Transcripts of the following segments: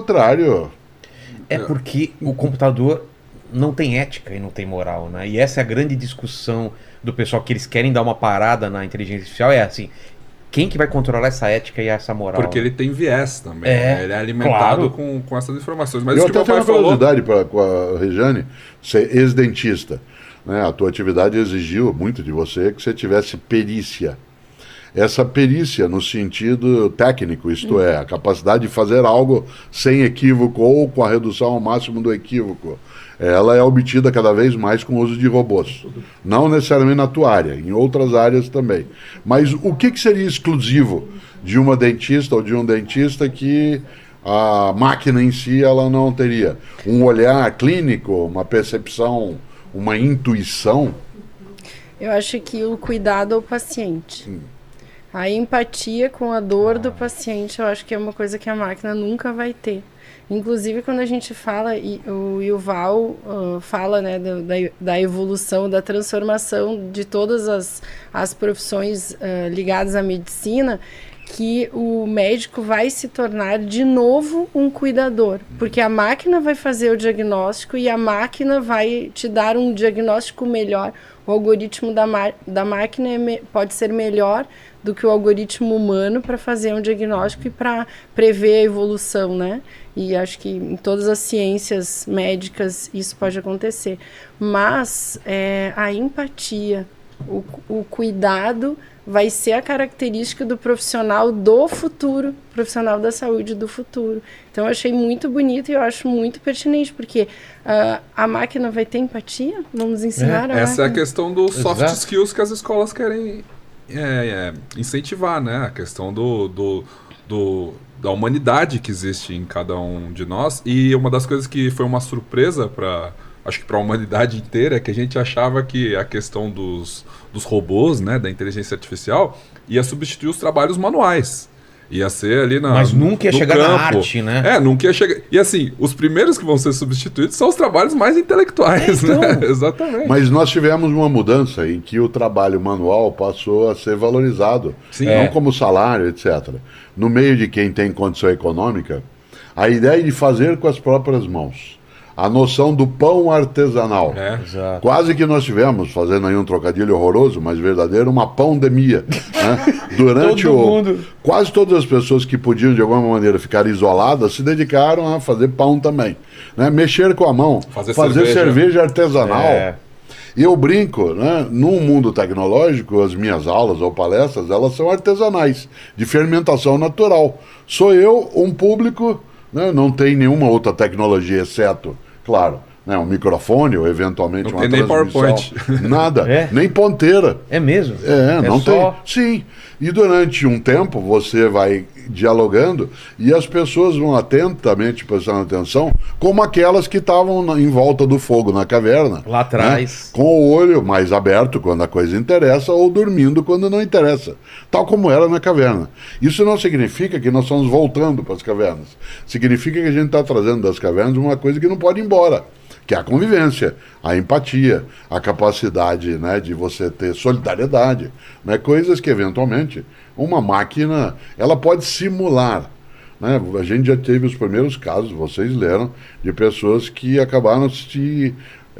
contrário. É porque o computador não tem ética e não tem moral, né? E essa é a grande discussão do pessoal que eles querem dar uma parada na inteligência artificial, é assim, quem que vai controlar essa ética e essa moral? Porque ele tem viés também, É, né? Ele é alimentado claro. com essas informações. Mas Eu isso que até meu tenho pai uma falou... curiosidade com a Regiane, ser ex-dentista. Né? A tua atividade exigiu muito de você que você tivesse perícia. Essa perícia no sentido técnico, isto é, a capacidade de fazer algo sem equívoco ou com a redução ao máximo do equívoco, ela é obtida cada vez mais com o uso de robôs. Não necessariamente na tua área, em outras áreas também. Mas o que seria exclusivo de uma dentista ou de um dentista que a máquina em si ela não teria? Um olhar clínico, uma percepção, uma intuição? Eu acho que o cuidado ao paciente. A empatia com a dor do paciente, eu acho que é uma coisa que a máquina nunca vai ter. Inclusive, quando a gente fala, e o Yuval fala, né, da evolução, da transformação de todas as profissões ligadas à medicina, que o médico vai se tornar de novo um cuidador, porque a máquina vai fazer o diagnóstico e a máquina vai te dar um diagnóstico melhor. O algoritmo da máquina pode ser melhor do que o algoritmo humano para fazer um diagnóstico e para prever a evolução, né? E acho que em todas as ciências médicas isso pode acontecer. Mas a empatia, o cuidado vai ser a característica do profissional do futuro, profissional da saúde do futuro. Então eu achei muito bonito e eu acho muito pertinente, porque a máquina vai ter empatia? Vamos ensinar a máquina? Essa é a questão dos soft Exato. skills que as escolas querem incentivar, né? A questão da humanidade que existe em cada um de nós. E uma das coisas que foi uma surpresa acho que para a humanidade inteira, é que a gente achava que a questão dos robôs, né, da inteligência artificial, ia substituir os trabalhos manuais. Ia ser ali Mas nunca ia no chegar campo. na arte, né? Nunca ia chegar. E assim, os primeiros que vão ser substituídos são os trabalhos mais intelectuais, então. né? Exatamente. Mas nós tivemos uma mudança em que o trabalho manual passou a ser valorizado, Sim. não como salário, etc. No meio de quem tem condição econômica, a ideia de fazer com as próprias mãos, a noção do pão artesanal. Exato. Quase que nós tivemos, fazendo aí um trocadilho horroroso, mas verdadeiro, uma pandemia. Né? Durante Todo mundo. Quase todas as pessoas que podiam, de alguma maneira, ficar isoladas, se dedicaram a fazer pão também. Né? Mexer com a mão, fazer cerveja artesanal. E eu brinco, né? Num mundo tecnológico, as minhas aulas ou palestras, elas são artesanais, de fermentação natural. Sou eu, um público, né? Não tem nenhuma outra tecnologia, exceto, claro, né? Um microfone ou eventualmente não uma tem nem transmissão. PowerPoint. Nada, nem ponteira. É mesmo? Não só... tem. Sim. E durante um tempo você vai dialogando e as pessoas vão atentamente prestando atenção, como aquelas que estavam em volta do fogo na caverna. Lá atrás. Né? Com o olho mais aberto quando a coisa interessa ou dormindo quando não interessa. Tal como era na caverna. Isso não significa que nós estamos voltando para as cavernas. Significa que a gente está trazendo das cavernas uma coisa que não pode ir embora, que é a convivência, a empatia, a capacidade, né, de você ter solidariedade, né, coisas que eventualmente uma máquina ela pode simular. Né? A gente já teve os primeiros casos, vocês leram, de pessoas que acabaram se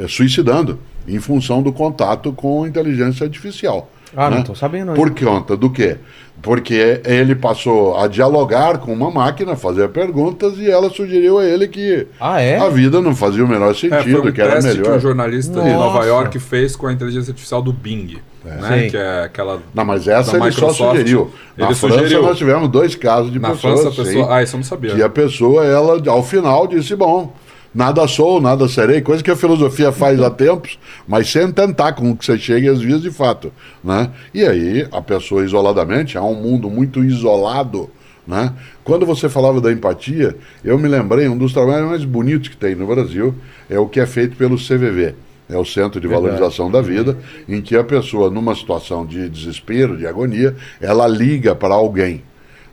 suicidando em função do contato com a inteligência artificial. Ah, né? não estou sabendo. Por conta do quê? Porque ele passou a dialogar com uma máquina, fazer perguntas, e ela sugeriu a ele que a vida não fazia o menor sentido, foi um que era teste melhor. que um jornalista de Nova York fez com a inteligência artificial do Bing, né? Sim. Que é aquela... Não, mas essa da ele só Microsoft. sugeriu. Na Ele França sugeriu. nós tivemos 2 casos de Na pessoas França, a pessoa... assim, isso eu não sabia. que a pessoa, ela, ao final, disse, bom, nada sou, nada serei, coisa que a filosofia faz há tempos, mas sem tentar com que você chegue às vias de fato. Né? E aí, a pessoa isoladamente, há um mundo muito isolado. Né? Quando você falava da empatia, eu me lembrei, um dos trabalhos mais bonitos que tem no Brasil é o que é feito pelo CVV. É o Centro de Valorização da Vida, em que a pessoa, numa situação de desespero, de agonia, ela liga para alguém.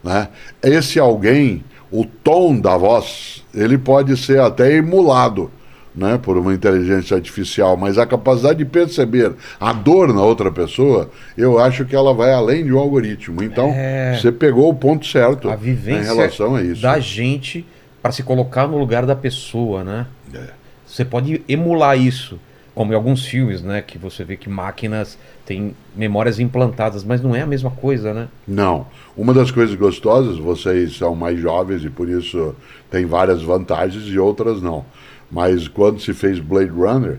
Né? Esse alguém, o tom da voz, ele pode ser até emulado, né, por uma inteligência artificial, mas a capacidade de perceber a dor na outra pessoa, eu acho que ela vai além de um algoritmo. Então, você pegou o ponto certo a vivência em relação a isso. da gente para se colocar no lugar da pessoa, né? É. Você pode emular isso, como em alguns filmes, né? Que você vê que máquinas têm memórias implantadas, mas não é a mesma coisa, né? Não. Uma das coisas gostosas, vocês são mais jovens e por isso tem várias vantagens e outras não. Mas quando se fez Blade Runner,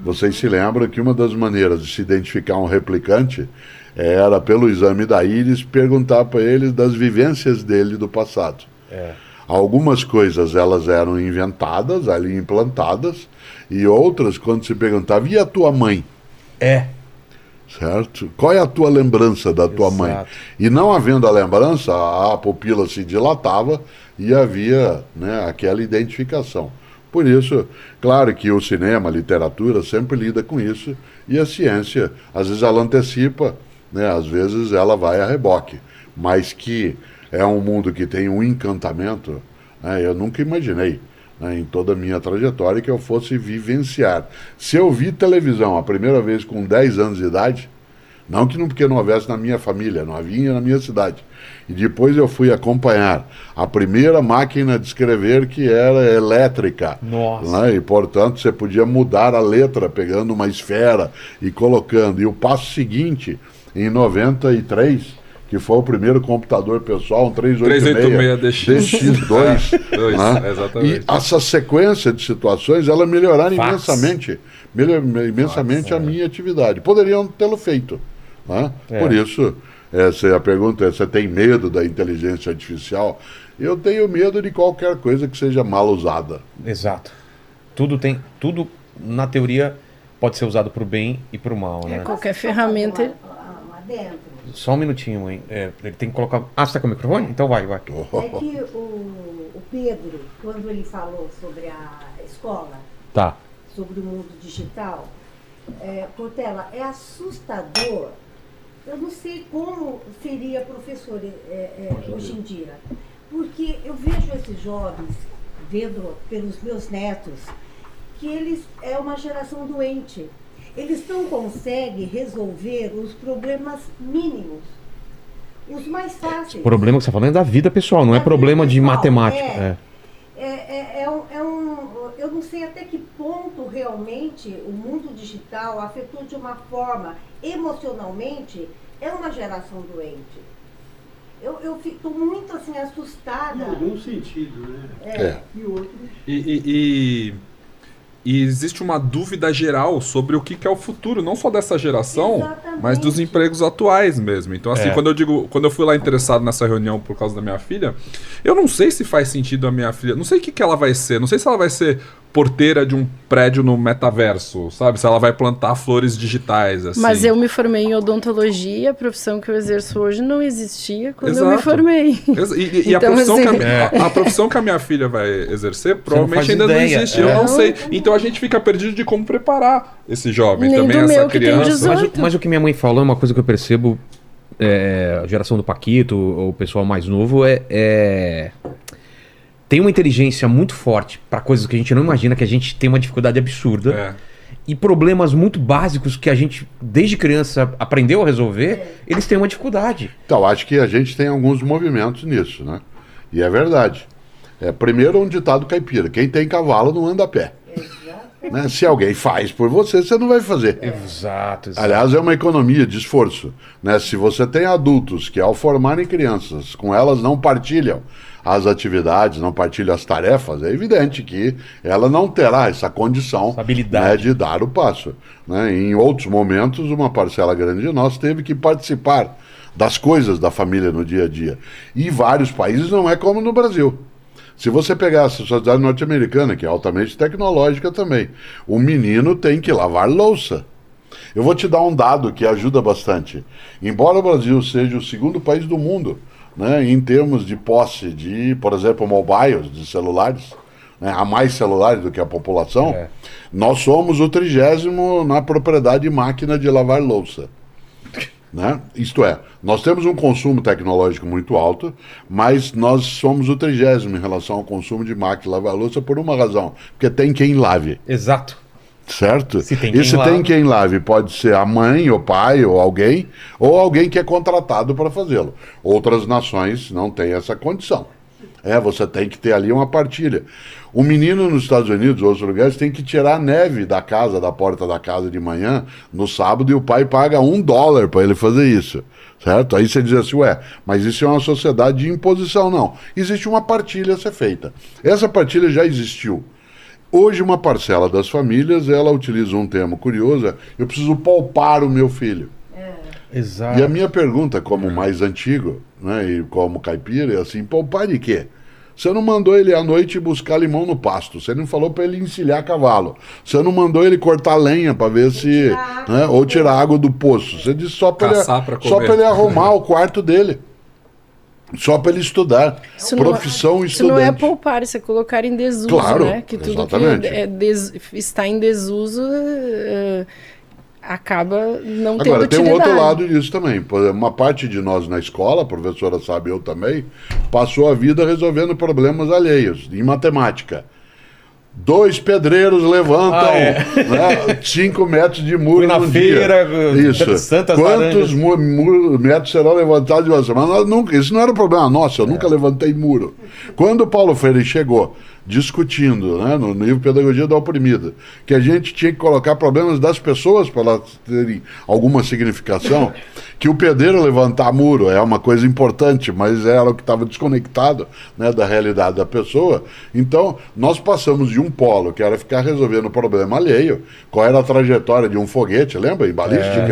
vocês se lembram que uma das maneiras de se identificar um replicante era, pelo exame da íris, perguntar para eles das vivências dele do passado. Algumas coisas elas eram inventadas, ali implantadas, e outras, quando se perguntava, e a tua mãe? Certo? Qual é a tua lembrança da tua mãe? E não havendo a lembrança, a pupila se dilatava e havia, né, aquela identificação. Por isso, claro que o cinema, a literatura sempre lida com isso, e a ciência, às vezes ela antecipa, né, às vezes ela vai a reboque, mas que é um mundo que tem um encantamento, né, eu nunca imaginei, né, em toda a minha trajetória, que eu fosse vivenciar. Se eu vi televisão a primeira vez com 10 anos de idade, não que não, porque não houvesse na minha família, não havia na minha cidade. E depois eu fui acompanhar a primeira máquina de escrever, que era elétrica. Nossa. Né? E, portanto, você podia mudar a letra pegando uma esfera e colocando. E o passo seguinte, em 93, que foi o primeiro computador pessoal, um 386 DX2. Né? Exatamente. E essa sequência de situações, ela melhoraram imensamente a minha atividade. Poderiam tê-lo feito. Né? Por isso, a pergunta é, você tem medo da inteligência artificial? Eu tenho medo de qualquer coisa que seja mal usada. Exato. Tudo na teoria pode ser usado para o bem e para o mal, né? Qualquer ferramenta. Só um minutinho, mãe. Ele tem que colocar. Ah, você tá com o microfone? Então vai. É que o Pedro, quando ele falou sobre a escola, sobre o mundo digital, Portela, é assustador. Eu não sei como seria professor hoje em dia, porque eu vejo esses jovens, vendo pelos meus netos, que eles é uma geração doente. Eles não conseguem resolver os problemas mínimos, os mais fáceis. O problema que você está falando é da vida pessoal, não é problema de matemática. Eu não sei até que ponto realmente o mundo digital afetou de uma forma, emocionalmente, é uma geração doente. Eu fico muito assim assustada. Não, num sentido, né? E outro. E existe uma dúvida geral sobre o que é o futuro, não só dessa geração, Exatamente. mas dos empregos atuais mesmo. Então, assim, quando eu fui lá interessado nessa reunião por causa da minha filha, eu não sei se faz sentido a minha filha, não sei o que ela vai ser, não sei se ela vai ser porteira de um prédio no metaverso, sabe? Se ela vai plantar flores digitais, assim. Mas eu me formei em odontologia, a profissão que eu exerço hoje não existia quando eu me Exato. formei. E Então, a profissão que a minha filha vai exercer provavelmente faz ainda ideia. não existe. Eu não sei. Então a gente fica perdido de como preparar esse jovem, Nem também do essa meu, que tem criança. 18. Mas o que minha mãe falou é uma coisa que eu percebo, a geração do Paquito, o pessoal mais novo, tem uma inteligência muito forte para coisas que a gente não imagina, que a gente tem uma dificuldade absurda. E problemas muito básicos que a gente, desde criança, aprendeu a resolver, eles têm uma dificuldade. Então, acho que a gente tem alguns movimentos nisso, né? E é verdade. Primeiro, um ditado caipira: quem tem cavalo não anda a pé. Né? Se alguém faz por você, você não vai fazer. Exato. Aliás, é uma economia de esforço. Né? Se você tem adultos que, ao formarem crianças, com elas não partilham as atividades, não partilham as tarefas, é evidente que ela não terá essa condição, habilidade, né, de dar o passo. Né? Em outros momentos, uma parcela grande de nós teve que participar das coisas da família no dia a dia. E em vários países não é como no Brasil. Se você pegar a sociedade norte-americana, que é altamente tecnológica também, o menino tem que lavar louça. Eu vou te dar um dado que ajuda bastante. Embora o Brasil seja o segundo país do mundo, né, em termos de posse de, por exemplo, mobiles, de celulares, né, há mais celulares do que a população, nós somos o 30º na propriedade de máquina de lavar louça. Né? Isto é, nós temos um consumo tecnológico muito alto, mas nós somos o 30º em relação ao consumo de máquina de lavar louça por uma razão, porque tem quem lave. Exato. Certo? Se tem tem quem lave, pode ser a mãe, o pai, ou alguém que é contratado para fazê-lo. Outras nações não têm essa condição. Você tem que ter ali uma partilha. O menino nos Estados Unidos, ou outros lugares, tem que tirar a neve da casa, da porta da casa de manhã, no sábado, e o pai paga $1 para ele fazer isso. Certo? Aí você diz assim, mas isso é uma sociedade de imposição. Não. Existe uma partilha a ser feita. Essa partilha já existiu. Hoje, uma parcela das famílias, ela utiliza um termo curioso, eu preciso poupar o meu filho. Exato. E a minha pergunta, como mais antigo, né, e como caipira, é assim, poupar de quê? Você não mandou ele à noite buscar limão no pasto. Você não falou para ele encilhar cavalo. Você não mandou ele cortar lenha para ver se... Né, ou tirar água do poço. Você disse só para ele arrumar o quarto dele. Só para ele estudar. Profissão estudante. Isso não é poupar, isso é colocar em desuso, claro, né? Que tudo exatamente. que está em desuso acaba não tendo Agora, tem utilidade. um outro lado disso também. Por exemplo, uma parte de nós na escola, a professora sabe, eu também, passou a vida resolvendo problemas alheios, em matemática. 2 pedreiros levantam 5 metros de muro Fui na num feira, dia. Isso. Santas Quantos metros serão levantados de uma semana? Isso não era problema nosso, eu nunca levantei muro. Quando o Paulo Freire chegou discutindo, né, no livro Pedagogia da Oprimida, que a gente tinha que colocar problemas das pessoas para elas terem alguma significação, que o pedreiro levantar muro é uma coisa importante, mas era o que estava desconectado, né, da realidade da pessoa. Então, nós passamos de um polo, que era ficar resolvendo o problema alheio, qual era a trajetória de um foguete, lembra? Em balística,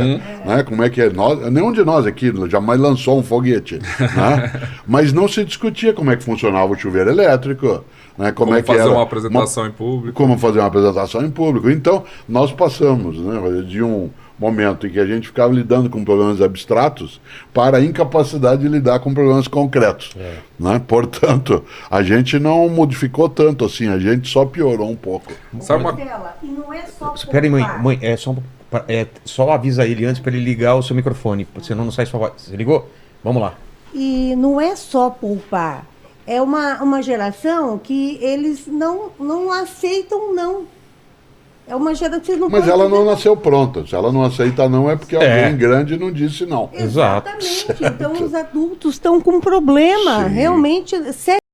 né? Como é que é? Nenhum de nós aqui jamais lançou um foguete, né? Mas não se discutia como é que funcionava o chuveiro elétrico, né? Como fazer uma apresentação em público. Como fazer uma apresentação em público. Então, nós passamos, né, de um momento em que a gente ficava lidando com problemas abstratos para a incapacidade de lidar com problemas concretos. Né? Portanto, a gente não modificou tanto assim, a gente só piorou um pouco. Sabe e não é só Espera aí, mãe, só avisa ele antes para ele ligar o seu microfone, senão não sai sua voz. Você ligou? Vamos lá. E não é só poupar. É uma geração que eles não aceitam não. É uma geração que não. Mas ela não nasceu pronta. Se ela não aceita não, é porque alguém grande não disse não. Exatamente. Então os adultos estão com problema. Sim. Realmente.